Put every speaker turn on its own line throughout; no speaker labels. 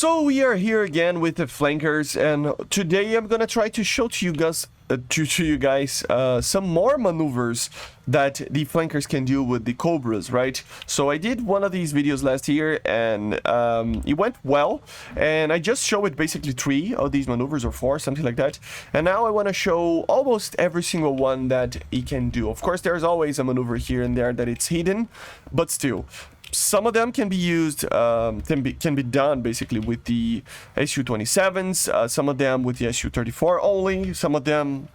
So we are here again with the flankers, and today I'm gonna try to show to you guys, some more maneuvers that the flankers can do with the Cobras, right? So I did one of these videos last year, and it went well, and I just showed basically 3 of these maneuvers, or 4, something like that. And now I want to show almost every single one that it can do. Of course, there's always a maneuver here and there that it's hidden, but still. Some of them can be used, can be done basically with the SU-27s, some of them with the SU-34 only, some of them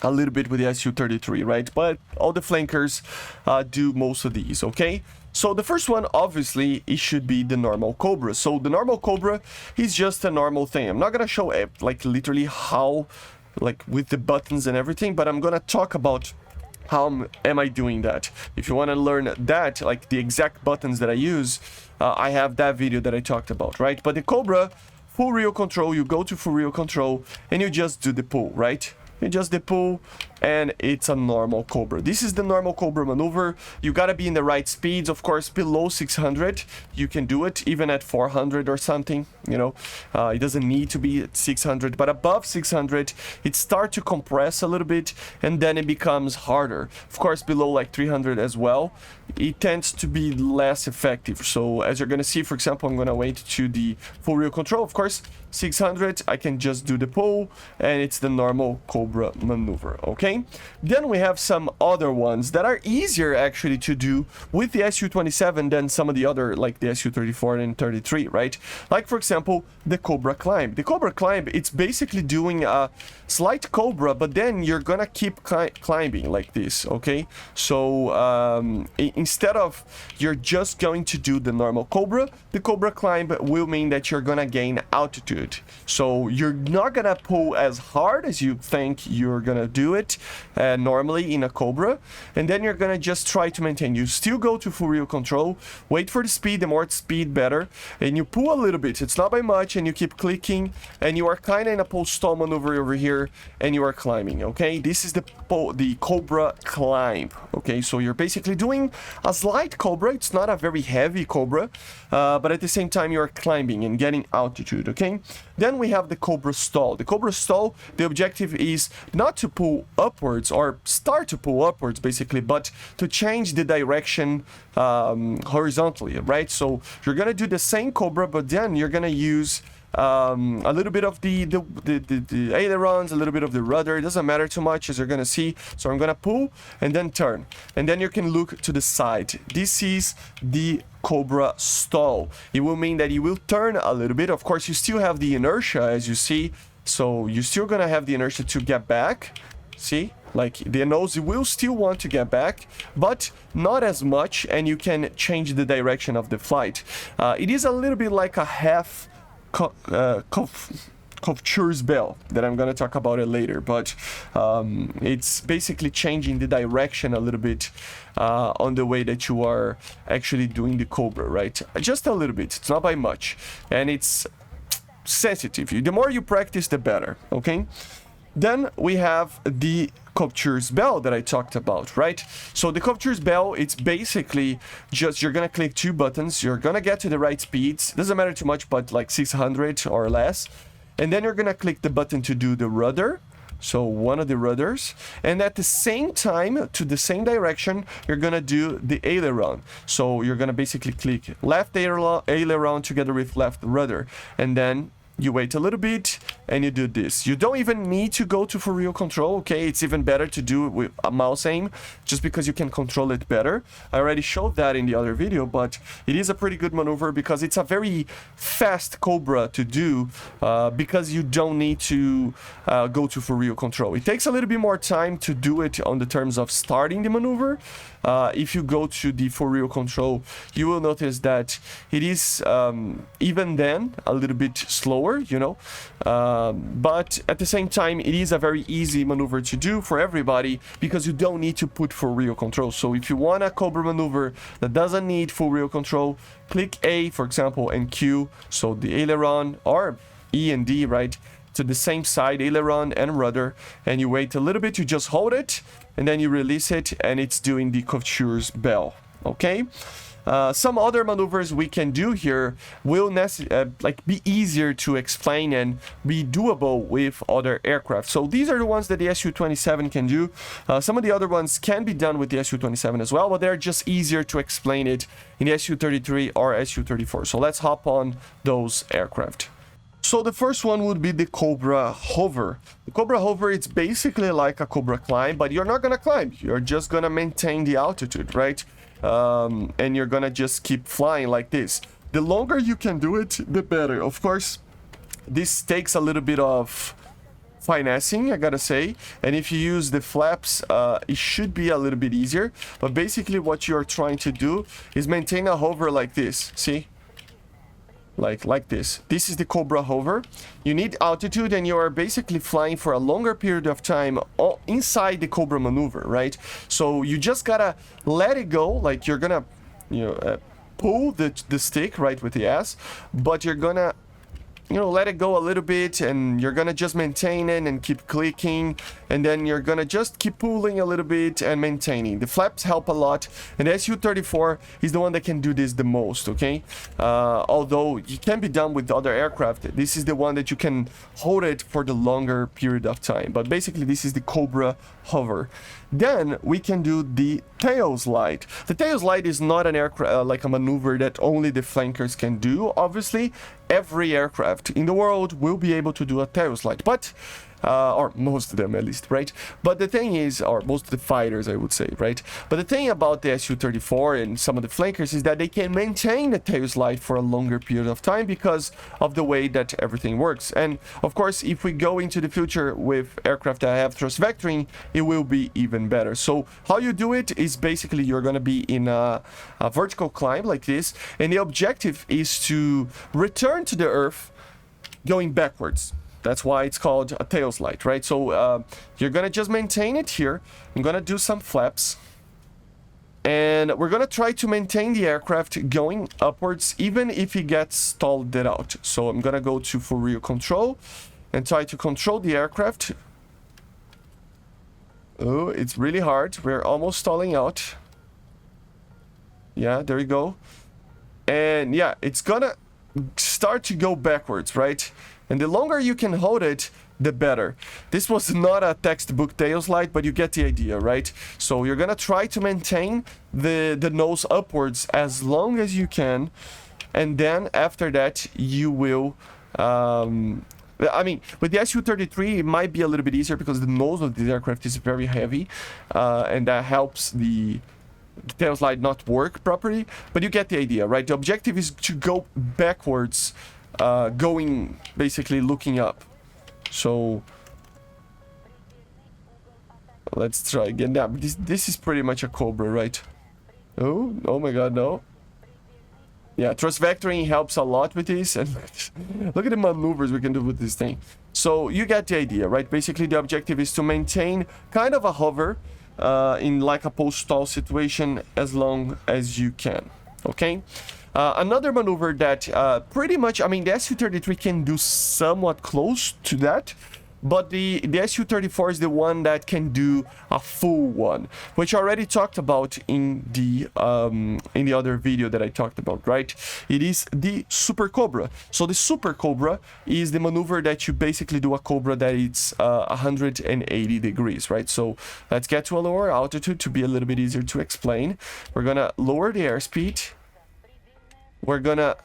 a little bit with the SU-33, right? But all the flankers do most of these, okay? So the first one, obviously, it should be the normal Cobra. So the normal Cobra is just a normal thing. I'm not gonna show like literally how, like with the buttons and everything, but I'm gonna talk about how am I doing that. If you want to learn that, like the exact buttons that I use, I have that video that I talked about, right? But the Cobra, full reel control, you go to full reel control and you just do the pull, right? You just the pull, and it's a normal Cobra. This is the normal Cobra maneuver. You gotta be in the right speeds, of course. Below 600 you can do it, even at 400 or something, you know. It doesn't need to be at 600, but above 600 it starts to compress a little bit, and then it becomes harder. Of course, below like 300 as well, it tends to be less effective. So as you're gonna see, for example, I'm gonna wait to the full reel control. Of course, 600 I can just do the pull, and it's the normal Cobra maneuver, okay? Then we have some other ones that are easier actually to do with the SU-27 than some of the other, like the SU-34 and 33, right? Like for example, the Cobra climb. The Cobra climb, it's basically doing a slight Cobra, but then you're gonna keep climbing like this, okay? So instead of you're just going to do the normal Cobra, the Cobra climb will mean that you're gonna gain altitude. So you're not gonna pull as hard as you think you're gonna do it normally in a Cobra, and then you're gonna just try to maintain. You still go to full reel control, wait for the speed, the more speed better, and you pull a little bit. It's not by much, and you keep clicking, and you are kind of in a pull stall maneuver over here, and you are climbing, okay? This is the Cobra climb, okay? So you're basically doing a slight Cobra. It's not a very heavy Cobra, but at the same time you are climbing and getting altitude, okay? Then we have the Cobra stall. The Cobra stall, the objective is not to pull upwards or start to pull upwards basically, but to change the direction horizontally, right? So you're gonna do the same Cobra, but then you're gonna use a little bit of the ailerons, a little bit of the rudder. It doesn't matter too much, as you're gonna see. So I'm gonna pull and then turn, and then you can look to the side. This is the Cobra stall. It will mean that you will turn a little bit. Of course, you still have the inertia, as you see, so you're still gonna have the inertia to get back. See, like the nose will still want to get back, but not as much, and you can change the direction of the flight. It is a little bit like a half kvochur's bell that I'm gonna talk about it later, but it's basically changing the direction a little bit on the way that you are actually doing the Cobra, right? Just a little bit. It's not by much, and it's sensitive. The more you practice, the better, okay? Then we have the kvochur's bell that I talked about, right? So the kvochur's bell, it's basically just you're gonna click 2 buttons, you're gonna get to the right speeds, doesn't matter too much, but like 600 or less, and then you're gonna click the button to do the rudder, so one of the rudders, and at the same time, to the same direction, you're gonna do the aileron. So you're gonna basically click left aileron together with left rudder, and then you wait a little bit and you do this. You don't even need to go to full reel control, okay? It's even better to do it with a mouse aim, just because you can control it better. I already showed that in the other video, but it is a pretty good maneuver because it's a very fast Cobra to do, because you don't need to go to full reel control. It takes a little bit more time to do it on the terms of starting the maneuver. If you go to the full reel control, you will notice that it is even then a little bit slower, you know, but at the same time it is a very easy maneuver to do for everybody because you don't need to put full reel control. So if you want a Cobra maneuver that doesn't need full reel control, click A, for example, and Q, so the aileron, or E and D, right, to the same side, aileron and rudder, and you wait a little bit, you just hold it, and then you release it, and it's doing the kvochur's bell, okay? Some other maneuvers we can do here will like be easier to explain and be doable with other aircraft. So these are the ones that the Su-27 can do. Some of the other ones can be done with the Su-27 as well, but they're just easier to explain it in the Su-33 or Su-34. So let's hop on those aircraft. So the first one would be the Cobra hover. The Cobra hover, it's basically like a Cobra climb, but you're not gonna climb. You're just gonna maintain the altitude, right? And you're gonna just keep flying like this. The longer you can do it, the better. Of course, this takes a little bit of finessing, I gotta say, and if you use the flaps, it should be a little bit easier. But basically what you're trying to do is maintain a hover like this. See? Like this. This is the Cobra hover. You need altitude and you are basically flying for a longer period of time inside the Cobra maneuver, right? So you just gotta let it go, like you're gonna, pull the stick, right, with the S, but you're gonna, let it go a little bit, and you're gonna just maintain it and keep clicking, and then you're gonna just keep pulling a little bit and maintaining. The flaps help a lot, and the Su-34 is the one that can do this the most, okay? Although it can be done with other aircraft, this is the one that you can hold it for the longer period of time. But basically, this is the Cobra hover. Then we can do the tail slide. The tail slide is not an aircraft like a maneuver that only the flankers can do. Obviously, every aircraft in the world will be able to do a tail slide, but or most of them at least, right? But the thing is, or most of the fighters, I would say, right? But the thing about the Su-34 and some of the flankers is that they can maintain the tail slide for a longer period of time because of the way that everything works. And of course, if we go into the future with aircraft that have thrust vectoring, it will be even better. So how you do it is basically you're going to be in a vertical climb like this, and the objective is to return to the Earth going backwards. That's why it's called a tail slide, right? So you're gonna just maintain it here. I'm gonna do some flaps, and we're gonna try to maintain the aircraft going upwards even if it gets stalled out. So I'm gonna go to full rear control and try to control the aircraft. Oh, it's really hard. We're almost stalling out. Yeah, there you go. And yeah, it's gonna start to go backwards, right? And the longer you can hold it, the better. This was not a textbook tail slide, but you get the idea, right? So you're gonna try to maintain the nose upwards as long as you can, and then after that you will I mean, with the Su-33 it might be a little bit easier because the nose of this aircraft is very heavy, and that helps the tail slide not work properly, but you get the idea, right? The objective is to go backwards, going basically looking up. So let's try again. Now this is pretty much a Cobra, right? Oh my god, no. Yeah, thrust vectoring helps a lot with this, and look at the maneuvers we can do with this thing. So you get the idea, right? Basically the objective is to maintain kind of a hover in like a post-stall situation as long as you can, okay? Another maneuver that pretty much, I mean, the Su-33 can do somewhat close to that, but the Su-34 is the one that can do a full one, which I already talked about in the other video that I talked about, right? It is the Super Cobra. So the Super Cobra is the maneuver that you basically do a Cobra that it's 180 degrees, right? So let's get to a lower altitude to be a little bit easier to explain. We're gonna lower the airspeed. We're gonna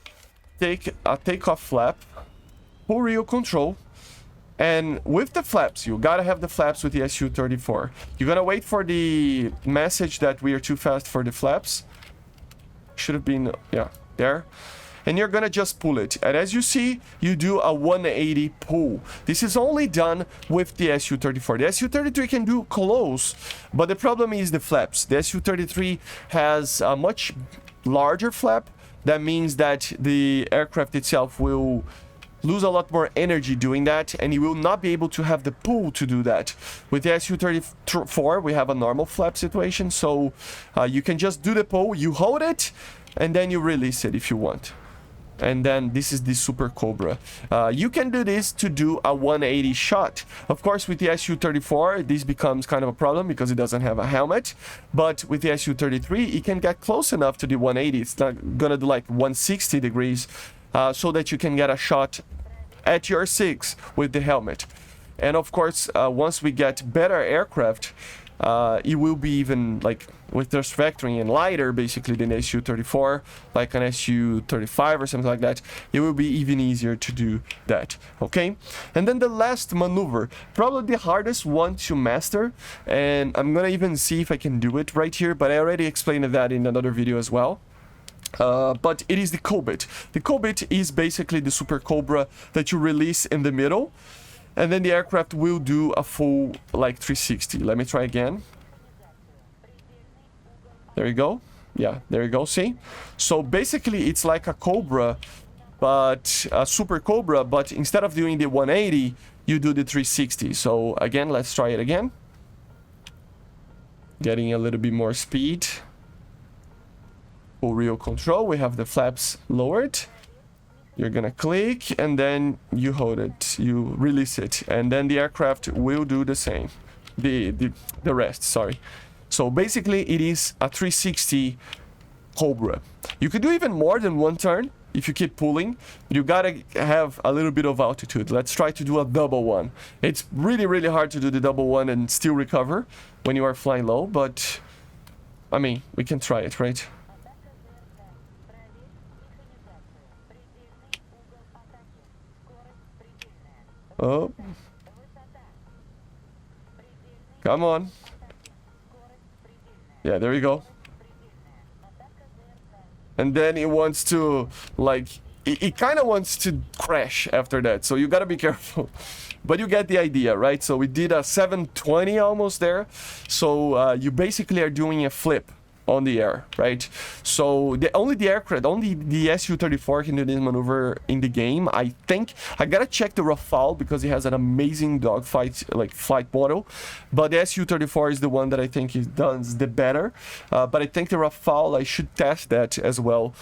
take a takeoff flap, full rear control, and with the flaps, you gotta have the flaps with the Su-34. You're gonna wait for the message that we are too fast for the flaps. Should have been, yeah, there. And you're gonna just pull it. And as you see, you do a 180 pull. This is only done with the Su-34. The Su-33 can do close, but the problem is the flaps. The Su-33 has a much larger flap. That means that the aircraft itself will lose a lot more energy doing that, and you will not be able to have the pull to do that. With the Su-34, we have a normal flap situation, so you can just do the pull, you hold it, and then you release it if you want. and then this is the Super Cobra. You can do this to do a 180 shot. Of course, with the Su-34, this becomes kind of a problem because it doesn't have a helmet. But with the Su-33, it can get close enough to the 180. It's not gonna do like 160 degrees, so that you can get a shot at your 6 with the helmet. And of course, once we get better aircraft, it will be even like with this factoring and lighter basically than Su-34, like an Su-35 or something like that. It will be even easier to do that, okay? And then the last maneuver, probably the hardest one to master, and I'm gonna even see if I can do it right here, but I already explained that in another video as well. But it is the Kobit. The Kobit is basically the Super Cobra that you release in the middle, and then the aircraft will do a full like 360. Let me try again. There you go. Yeah, there you go. See? So basically it's like a Cobra, but a Super Cobra, but instead of doing the 180, you do the 360. So again, let's try it again. Getting a little bit more speed. Full real control. We have the flaps lowered. You're gonna click and then you hold it, you release it, and then the aircraft will do the same. The rest, sorry. So basically it is a 360 Cobra. You could do even more than one turn if you keep pulling, but you gotta have a little bit of altitude. Let's try to do a double one. It's really, really hard to do the double one and still recover when you are flying low, but I mean, we can try it, right? Oh. Come on. Yeah, there you go. And then it wants to, like, it kind of wants to crash after that. So you gotta be careful. But you get the idea, right? So we did a 720 almost there. So you basically are doing a flip on the air, right? So only the Su-34 can do this maneuver in the game. I think I gotta check the Rafale because it has an amazing dogfight like flight model, but the Su-34 is the one that I think it does the better. But I think the Rafale, I should test that as well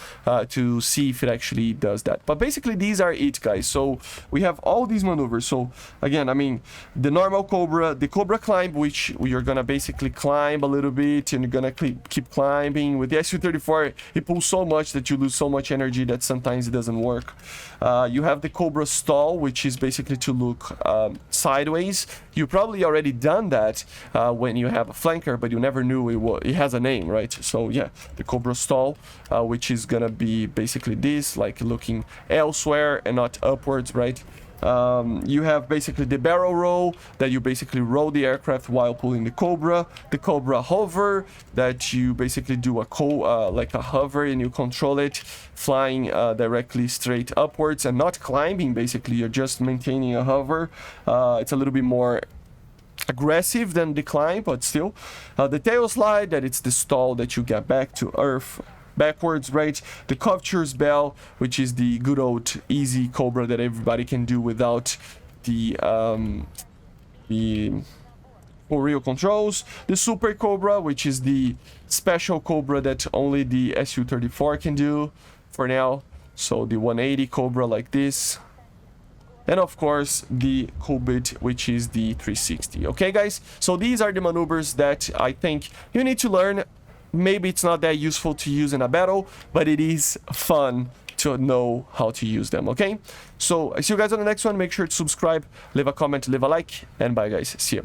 to see if it actually does that. But basically these are it, guys. So we have all these maneuvers. So again, I mean, the normal Cobra, the Cobra climb, which you're gonna basically climb a little bit and you're gonna keep climbing. With the Su-34, it pulls so much that you lose so much energy that sometimes it doesn't work. You have the Cobra stall, which is basically to look sideways. You probably already done that when you have a flanker, but you never knew it has a name, right? So yeah, the Cobra stall, which is gonna be basically this, like looking elsewhere and not upwards, right? You have basically the barrel roll, that you basically roll the aircraft while pulling the Cobra hover, that you basically do like a hover and you control it flying directly straight upwards and not climbing. Basically you're just maintaining a hover. It's a little bit more aggressive than the climb, but still. The tail slide, that it's the stall that you get back to earth backwards, right? The kvochur's bell, which is the good old easy Cobra that everybody can do without the full real controls. The Super Cobra, which is the special Cobra that only the Su-34 can do for now. So the 180 Cobra like this. And of course the Kobit, which is the 360. Okay, guys? So these are the maneuvers that I think you need to learn. Maybe it's not that useful to use in a battle, but it is fun to know how to use them, okay? So I see you guys on the next one. Make sure to subscribe, leave a comment, leave a like, and bye, guys. See you.